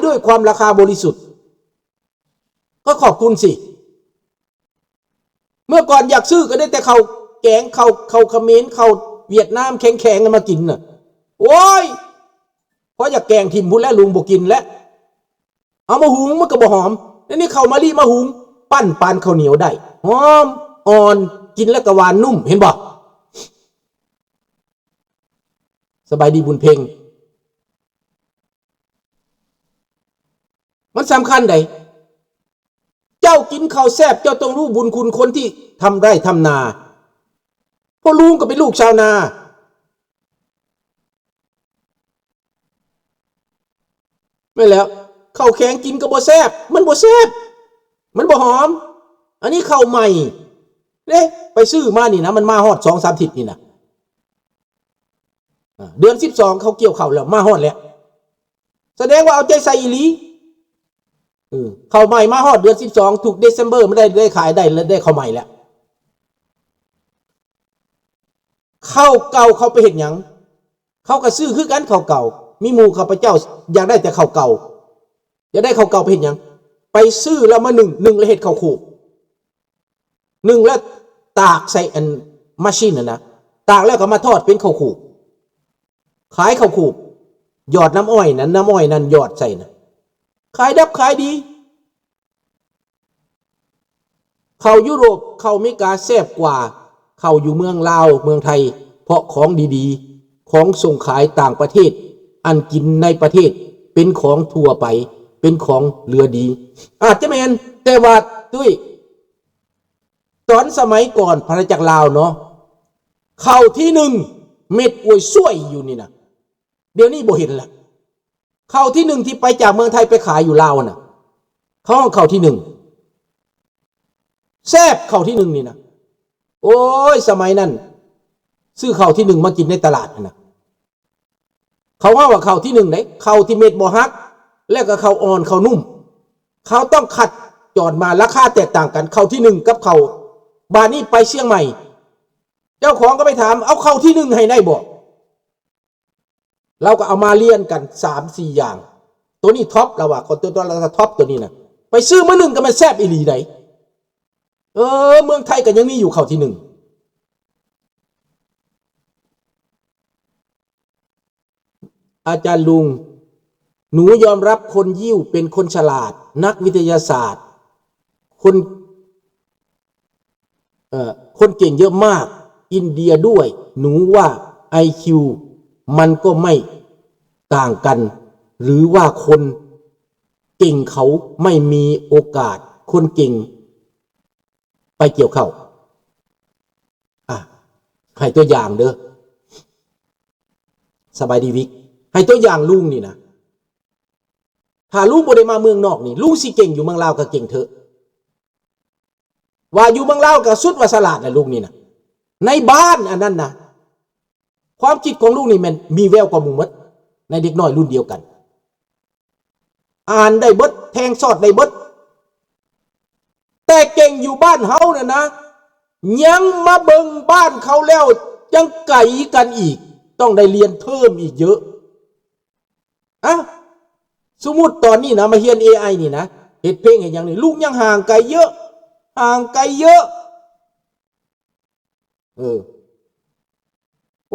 ด้วยความราคาบริสุทธิ์ก็ขอบคุณสิเมื่อก่อนอยากซื้อก็ได้แต่เขาแกงเขาเขมรเขาเวียดนามแข็งๆมากินน่ะโอ้ยเพราะอยากแกงทิมพุ่นแล้วลุงบ่กินแล้วเอามาหุงมันก็บ่หอมแล้วนี่เขามาลีมาหุงปั้นปานข้าวเหนียวได้หอมอ่อนกินแล้วก็หวานนุ่มเห็นบ่สบายดีบุญเพ็งมันสำคัญใดเจ้ากินข้าวแซ่บเจ้าต้องรู้บุญคุณคนที่ทำไร่ทำนาเพราะลุงก็เป็นลูกชาวนาไม่แล้วข้าวแข็งกินก็บ่แซ่บมันบ่แซ่บมันบ่หอมอันนี้ข้าวใหม่เด้ไปซื้อมานี่นะมันมาฮอด 2-3 อาทิตย์นี่นะเดือน12เขาเกี่ยวข้าวแล้วมาฮอดแล้วแสดงว่าเอาใจใส่อีหลีข้าวใหม่มาฮอดเดือน12ถูกเดซเบอร์ไม่ได้ขายได้ข้าวใหม่แล้วข้าวเก่าเขาไปเฮ็ดหยังเขาก็ซื้อคือกันข้าวเก่ามีหมู่ข้าพเจ้าอยากได้แต่ข้าวเก่าอยากได้ข้าวเก่าไปเฮ็ดหยังไปซื้อแล้วมานึ่งแล้วเฮ็ดข้าวโขกนึ่งแล้วตากใส่อันมาชินน่ะนะตากแล้วก็มาทอดเป็นข้าวโขกขายข้าวโขกหยอดน้ำอ้อยนั้นหยอดใส่นะขายดับขายดีข้าวยุโรปข้าวอเมริกาแซ่บกว่าข้าวอยู่เมืองลาวเมืองไทยเพราะของดีๆของส่งขายต่างประเทศอันกินในประเทศเป็นของทั่วไปเป็นของเหลือดีอาจจะแม่นแต่ว่าด้วยตอนสมัยก่อนพระจักรลาวเนาะข้าวที่หนึ่งเม็ดอวยช่วยอยู่นี่นะเดี๋ยวนี้บ่เห็นละข้าวที่หนึ่งที่ไปจากเมืองไทยไปขายอยู่ลาวน่ะข้าวที่หนึ่งแซ่บข้าวที่หนึ่งนี่นะโอ้ยสมัยนั้นซื้อข้าวที่หนึ่งมากินในตลาดนะเขาว่าข้าวที่หนึ่งไหนข้าวที่เม็ดบ่ฮักแล้วก็ข้าวอ่อนข้าวนุ่มเขาต้องขัดจอดมาราคาแตกต่างกันข้าวที่หนึ่งกับข้าวบ้านนี้ไปเชียงใหม่เจ้าของก็ไปถามเอาข้าวที่หนึ่งให้ได้บ่เราก็เอามาเรียนกัน 3-4 อย่างตัวนี้ท็อปเราว่าคนตัวเราท็อปตัวนี้นะไปซื้อมาหนึ่งก็มันแซ่บอีหลีไหนเมืองไทยก็ยังมีอยู่ข้าวที่หนึ่งอาจารย์ลุงหนูยอมรับคนยิวเป็นคนฉลาดนักวิทยาศาสตร์คนเก่งเยอะมากอินเดียด้วยหนูว่า IQ มันก็ไม่ต่างกันหรือว่าคนเก่งเขาไม่มีโอกาสคนเก่งไปเกี่ยวเข้าให้ตัวอย่างเด้อสบายดีวิกให้ตัวอย่างลุงนี่นะถ้าลุงบ่ได้มาเมืองนอกนี่ลุงสิเก่งอยู่เมืองลาวก็เก่งเถอะว่าอยู่เมืองลาวก็สุดว่าฉลาดนะลุงนี่นะในบ้านอันนั้นนะความคิดของลุงนี่มันมีแววกว่าหมู่มดในเด็กน้อยรุ่นเดียวกันอ่านได้เบิดแทงสอดได้เบิดแต่เก่งอยู่บ้านเฮาน่ะนะยังมาเบิ่งบ้านเขาแล้วยังไก่กันอีกต้องได้เรียนเพิ่มอีกเยอะสมมุติตอนนี้นะมาเรียน AI นี่นะเฮ็ดเพลงให้อย่างนี้ลูกยังห่างไกลเยอะ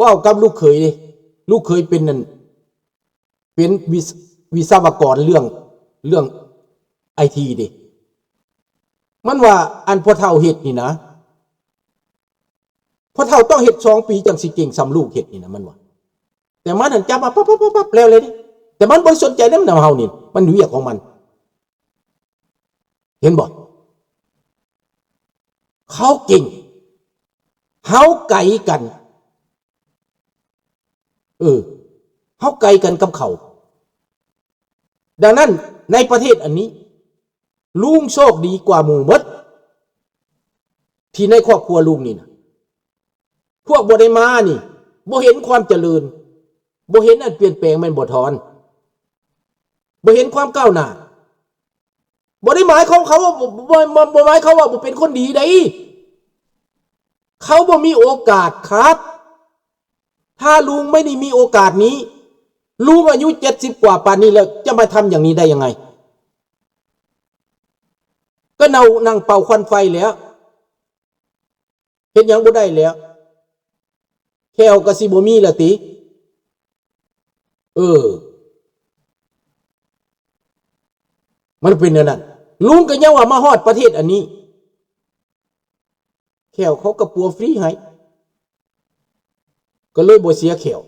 ว้าวกับลูกเขยดิลูกเขยเป็นนั่นเป็นวิศวกรเรื่องไอทีดิมันว่าอันพ่อเฒ่าเฮ็ดนี่นะพ่อเฒ่าต้องเฮ็ด2 ปีจังสิเก่งสำลูกเฮ็ดนี่นะมันว่าแต่มันนั่นจับมาปั๊บแล้วเลยดิแต่มันบ่สนใจนำเฮานี่มันเวียกของมันเห็นบ่เขาเก่งเฮาไกลกันเฮาไกลกันกับเขาดังนั้นในประเทศอันนี้ลุงโชคดีกว่าหมู่มดที่ในครอบครัวลุงนี่นะพวกบ่ได้มานี่บ่เห็นความเจริญบ่เห็นอันเปลี่ยนแปลงมันบ่ทอนบ่เห็นความก้าวหน้าบ่ได้หมายเขาว่าบ่หมายเขาว่าบ่เป็นคนดีได้เขาบ่มีโอกาสครับถ้าลุงไม่ได้มีโอกาสนี้ ลุงอายุ70 กว่าป่านนี้แล้วจะมาทำอย่างนี้ได้ยังไงก็นั่งเป่าควันไฟแล้วเฮ็ดหยังบ่ได้แล้วแควก็สิบ่มีละติมันเป็นอย่างนั้นลุงก็ยังว่ามาฮอดประเทศอันนี้แขวเขาก็ปัวฟรีให้ก็เลยบ่เสียแขว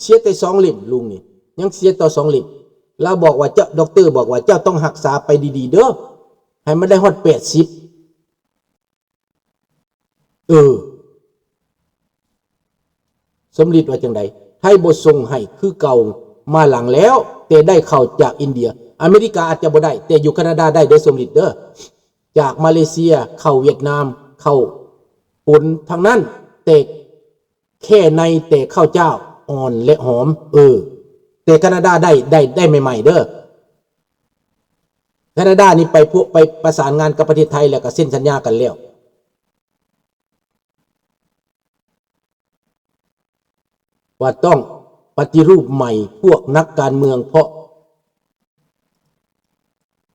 เสียแต่2 เล่มลุงนี่ยังเสียต่อ2 เล่มแล้วบอกว่าเจ้าด็อกเตอร์บอกว่าเจ้าต้องรักษาไปดีๆเด้อให้มันได้ฮอด80สำลิดว่าจังไดให้บ่ส่งให้คือเก่ามาหลังแล้วแต่ได้เข้าจากอินเดียอเมริกาอาจจะบ่ได้แต่อยู่แคนาดาได้เด้อสมฤทธิ์เด้อจากมาเลเซียเข้าเวียดนามเข้าปุ่นทางนั้นแต่แค่ในแต่ข้าวเจ้าอ่อนและหอมแต่แคนาดาได้ใหม่ๆเด้อแคนาดานี่ไปประสานงานกับประเทศไทยแล้วก็เซ็นสัญญากันแล้วว่าต้องปฏิรูปใหม่พวกนักการเมืองเพราะ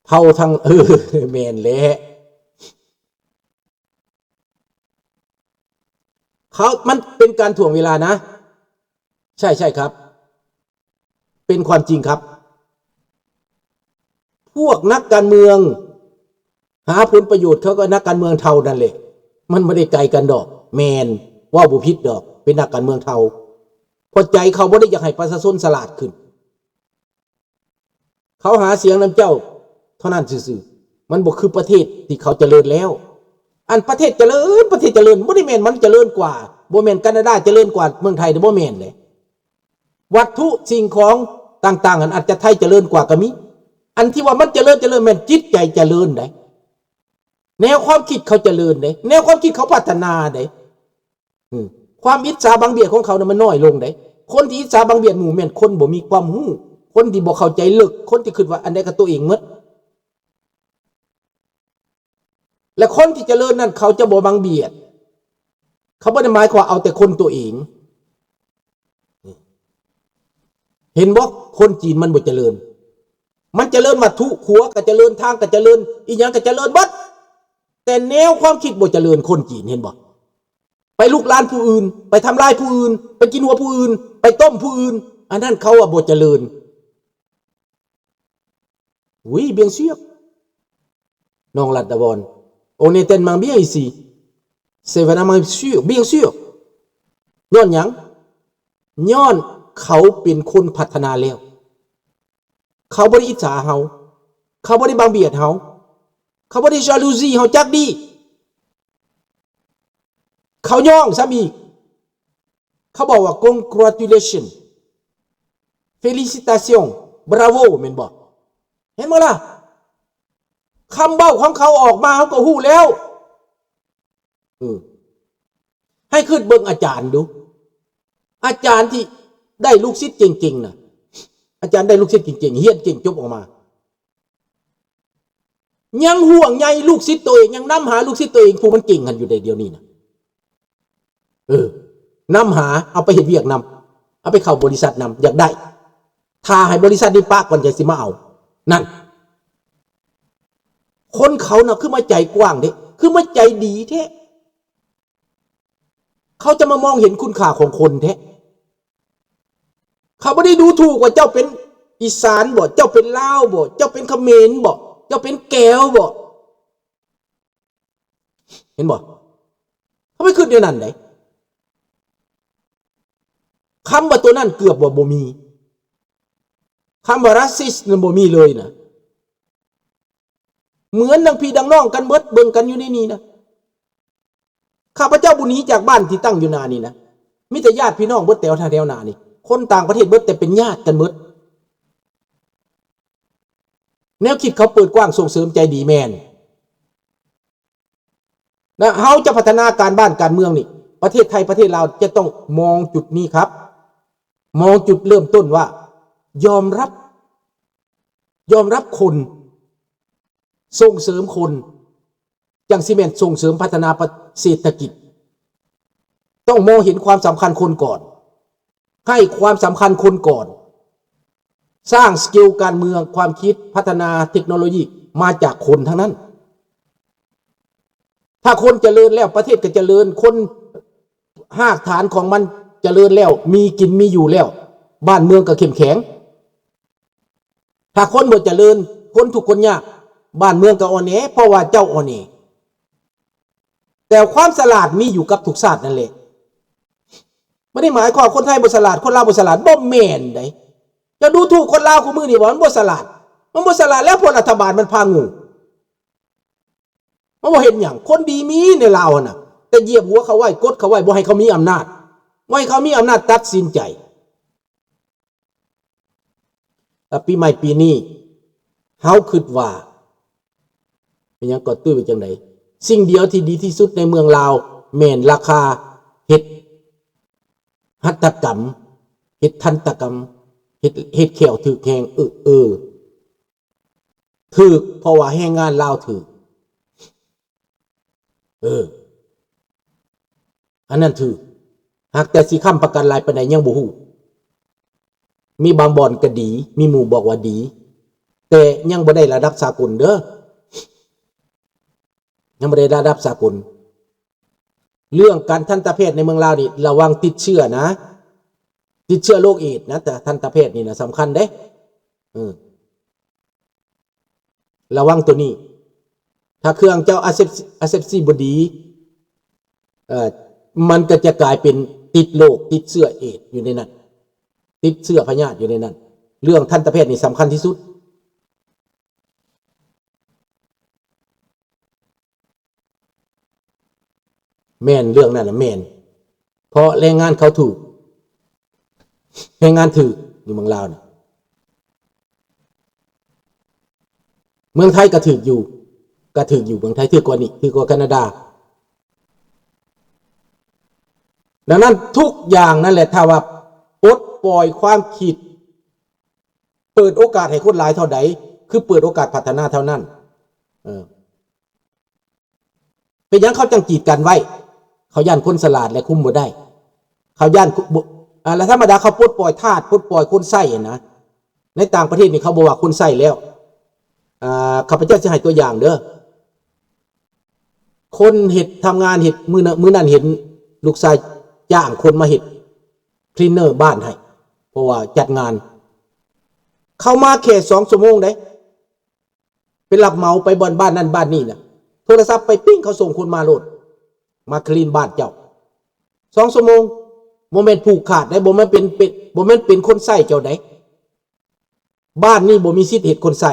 เท่าทั้งแม่นแหละมันเป็นการถ่วงเวลานะใช่ครับเป็นความจริงครับพวกนักการเมืองหาผลประโยชน์เขาก็นักการเมืองเท่านั่นแหละมันไม่ได้ไกลกันดอกแมนว่าบุพิษดอกเป็นนักการเมืองเท่าพอใจเขาไม่ได้อยากให้ประชาชนสลาดขึ้นเขาหาเสียงน้ำเจ้าเท่านั้นซื่อๆมันบอกคือประเทศที่เขาเจริญแล้วอันประเทศเจริญบ่ได้แม่นมันเจริญกว่าบ่แม่นแคนาดาเจริญกว่าเมืองไทยบ่แม่นเลยวัตถุสิ่งของต่างๆอันอาจจะไทยเจริญกว่าก็มีอันที่ว่ามันเจริญแม่นจิตใจเจริญได้แนวความคิดเขาเจริญได้แนวความคิดเขาพัฒนาได้ความอิจฉาบังเบียดของเขาน่ะมันน้อยลงได้คนที่อิจฉาบังเบียดหมู่แม่นคนบ่มีความรู้คนที่บ่เข้าใจลึกคนที่คิดว่าอันใดก็ตัวเองหมดและคนที่เจริญนั่นเขาจะบ่บังเบียดเขาไม่ได้หมายความเอาแต่คนตัวเองเห็นว่าคนจีนมันบ่เจริญมันเจริญวัตถุขัวก็เจริญทางก็เจริญอีหยังก็เจริญบัดแต่แนวความคิดบ่เจริญคนจีนเห็นบ่ไปลุกลานผู้อื่นไปทำลายผู้อื่นไปกินหัวผู้อื่นไปต้มผู้อื่นอันนั้นเขาบ่เจริญoui bien sûr non là d'abord on est tellement bien ici c'est vraiment sûr bien sûr ย้อนหยังย้อนเขาเป็นคนพัฒนาแล้วเขาบ่ได้อิจฉาเฮาเขาบ่ได้บังเบียดเฮาเขาบ่ได้จาลูซีเฮาจักดีเขาย่องซะอีกเขาบอกว่า congratulation felicitation bravo แม่นบ่เห็นบ่ล่ะคำเบ้าของเขาออกมาเขาก็ฮู้แล้วให้ขึ้นเบิ่งอาจารย์ดูอาจารย์ที่ได้ลูกศิษย์เก่งๆนะอาจารย์ได้ลูกศิษย์เก่งๆเฮียนเก่งจบออกมายังห่วงใยลูกศิษย์ตัวเองยังนำหาลูกศิษย์ตัวเองผู้มันเก่งกันอยู่ในเดียวนี้นะนำหาเอาไปเฮ็ดเวียกนำเอาไปเข้าบริษัทนำอยากได้ถ้าให้บริษัทนี้ปากก่อนจะสิมาเอานั่นคนเขาน่ะคือมาใจกว้างเด้คือมาใจดีแท้เขาจะมามองเห็นคุณค่าของคนแท้เขาไม่ได้ดูถูกว่าเจ้าเป็นอีสานบ่เจ้าเป็นลาวบ่เจ้าเป็นเขมรบ่เจ้าเป็นแก้วบ่เห็นบ่เขาไม่ขึ้นเดียวนั้นได้คำว่าตัวนั้นเกือบว่าบ่มีคำว่ารัสซิสนั่นบ่มีเลยนะเหมือนดังพี่ดังน้องกันเบิดเบิ่งกันอยู่ในนี้นะข้าพเจ้าบุญนี้จากบ้านที่ตั้งอยู่นานี่นะมีแต่ญาติพี่น้องเบิดแถวนานี่คนต่างประเทศเบิดแต่เป็นญาติกันเบิดแนวคิดเขาเปิดกว้างส่งเสริมใจดีแมนนะเฮาจะพัฒนาการบ้านการเมืองนี่ประเทศไทยประเทศลาวจะต้องมองจุดนี้ครับมองจุดเริ่มต้นว่ายอมรับคนส่งเสริมคนอย่างซีเมนต์ส่งเสริมพัฒนาเศรษฐกิจต้องมองเห็นความสำคัญคนก่อน ให้ความสำคัญคนก่อนสร้างสกิลการเมืองความคิดพัฒนาเทคโนโลยีมาจากคนทั้งนั้นถ้าคนเจริญแล้วประเทศก็เจริญคนรากฐานของมันเจริญแล้วมีกินมีอยู่แล้วบ้านเมืองก็เข้มแข็งถ้าคนบ่เจริญคนทุกคนยากบ้านเมืองก็อ่อนแอเพราะว่าเจ้าอ่อนแอแต่ความฉลาดมีอยู่กับทุกชาตินั่นแหละไม่ได้หมายความคนไทยบ่ฉลาดคนลาวบ่ฉลาดบ่แม่นไดจะดูถูกคนลาวคู่มือนี่ว่ามันบ่ฉลาดแล้วพวกรัฐบาลมันพางูมันบ่เห็นหยังคนดีมีในลาวน่ะแต่เหยียบหัวเขาไว้กดเขาไว้บ่ให้เขามีอำนาจบ่ให้เขามีอำนาจตัดสินใจปีใหม่ปีนี้เฮาคิดว่าเป็นหยังก็ตื้อไปจังไดสิ่งเดียวที่ดีที่สุดในเมืองลาวแม่นราคาเฮ็ดหัตถกรรมเฮ็ดทันตกรรมเฮ็ดแขวถึกแหงถึกเพราะว่าแรงงานลาวถึกอันนั้นถึกหากแต่สิค้ำประกันรายปานใดยังบ่ฮู้มีบางบ่อนก็ดีมีหมู่บอกว่าดีแต่ยังบ่ได้ระดับสากลเด้อยังบ่ได้ระดับสากลเรื่องการทันตแพทย์ในเมืองลาวนี่ระวังติดเชื้อนะติดเชื้อโรคเอดส์นะแต่ทันตแพทย์นี่นะสำคัญเด้ระวังตัวนี้ถ้าเครื่องเจ้าอะเซปซีบ่ดีมันก็จะกลายเป็นติดโรคติดเชื้อเอดส์อยู่ในนั้นติดเชื้อพยาธิอยู่ในนั้นเรื่องทันตแพทย์นี่สำคัญที่สุดแม่นเรื่องนั้นนะแม่นเพราะแรงงานเขาถูกแรงงานถืออยู่เมืองลาวเนี่ยเมืองไทยก็ถืออยู่เมืองไทยถือกว่านี่ถือกว่าแคนาดาดังนั้นทุกอย่างนั่นแหละถ้าว่าปลดปล่อยความคิดเปิดโอกาสให้คนหลายเท่าใดคือเปิดโอกาสพัฒนาเท่านั้นเป็นอย่างเขาจังกีดกันไว้เขาย่านคนฉลาดและคุมบ่ได้เขาย่านแล้วธรรมดาเขาปลดปล่อยทาสปลดปล่อยคนไส้นะในต่างประเทศนี่เขาบอกว่าคนไส้แล้วข้าพเจ้าจะให้ตัวอย่างเด้อคนเห็ดทำงานเห็ดมือนั้นเห็นลูกชายจ้างคนมาเห็ดคลีนเนอร์บ้านให้เพราะว่าจัดงานเข้ามาแค่2 ชั่วโมงได้เป็นรับเหมาไปบ้านนั้นบ้านนี้นะโทรศัพท์ไปปิ้งเขาส่งคนมาโหลดมาคลีนบ้านเจ้า2 ชั่วโมงโมเมนต์ผูกขาดได้บ่แม่นเป็นคนใส่เจ้าได้บ้านนี้บ่มีสิทธิ์เฮ็ดคนใส่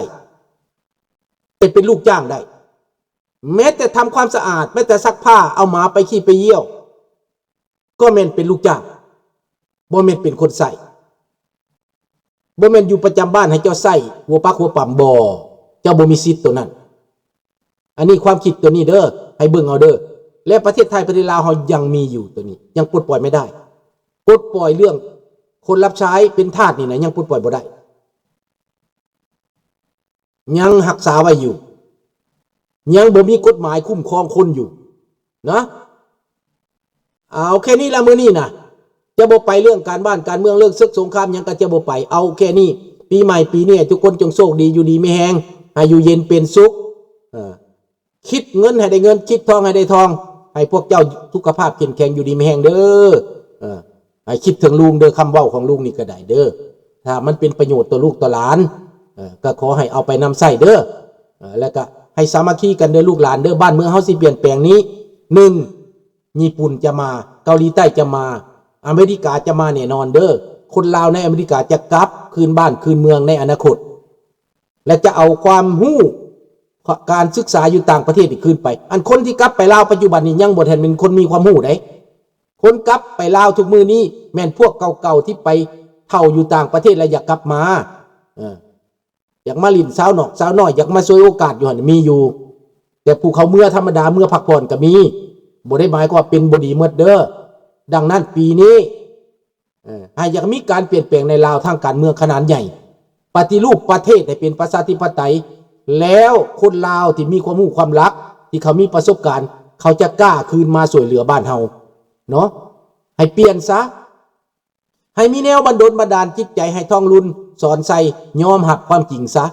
เป็นลูกจ้างได้แม้แต่ทำความสะอาดแม้แต่ซักผ้าเอาหมาไปขี้ไปเยี่ยวก็แม่นเป็นลูกจ้างบ่แม่นเป็นคนใส่บ่แม่นอยู่ประจำบ้านให้เจ้าใส่หัวปักหัวปั๊มบ่เจ้าบ่มีสิทธิ์ตัวนั้นอันนี้ความคิดตัวนี้เด้อให้เบิ่งเอาเด้อและประเทศไทยประเทศลาวเฮายังมีอยู่ตัวนี้ยังปลดปล่อยไม่ได้ปลดปล่อยเรื่องคนรับใช้เป็นทาสนี่นะยังปลดปล่อยบ่ได้ยังรักษาไว้อยู่ยังบ่มีกฎหมายคุ้มครองคนอยู่นะเอาแค่นี้ละมื้อนี้นะจะบ่ไปเรื่องการบ้านการเมืองเรื่องศึกสงครามยังก็จะบ่ไปเอาแค่นี้ปีใหม่ปีนี้ทุกคนจงโชคดีอยู่ดีไม่แห้งให้อยู่เย็นเป็นสุขคิดเงินให้ได้เงินคิดทองให้ได้ทองให้พวกเจ้าสุขภาพเข้มแข็งอยู่ดีไม่แห้งเด้อให้คิดถึงลุงเด้อคำเว้าของลุงนี่ก็ได้เด้อถ้ามันเป็นประโยชน์ต่อลูกต่อหลานก็ขอให้เอาไปนำใช้เด้อแล้วก็ให้สามัคคีกันเด้อลูกหลานเด้อบ้านเมืองเฮาสิเปลี่ยนแปลงนี้1ญี่ปุ่นจะมาเกาหลีใต้จะมาอเมริกาจะมาแน่นอนเด้อคนลาวในอเมริกาจะกลับคืนบ้านคืนเมืองในอนาคตและจะเอาความรู้การศึกษาอยู่ต่างประเทศอีกคืนไปอันคนที่กลับไปลาวปัจจุบันนี้ยังบ่ทันเป็นคนมีความรู้ได้คนกลับไปลาวทุกมื้อนี้แม่นพวกเก่าๆที่ไปเฒ่าอยู่ต่างประเทศแล้วอยากกลับมาอยากมาลิ้นสาวน้อยอยากมาช่วยโอกาสอยู่หั่นมีอยู่แต่ผู้เขาเมื่อธรรมดาเมื่อพักผ่อนก็มีบ่ได้หมายความว่าเป็นบ่ดีหมดเด้อดังนั้นปีนี้อยากมีการเปลี่ยนแปลงในลาวทางการเมืองขนาดใหญ่ปฏิรูปประเทศให้เป็นประชาธิปไตยแล้วคนลาวที่มีความรู้ความรักที่เขามีประสบการณ์เขาจะกล้าคืนมาช่วยเหลือบ้านเฮาเนาะให้เปลี่ยนซะ ให้มีแนวบันดลบันดาลจิตใจให้ท่องรุ่นสอนใส่ยอมรับความจริงซะ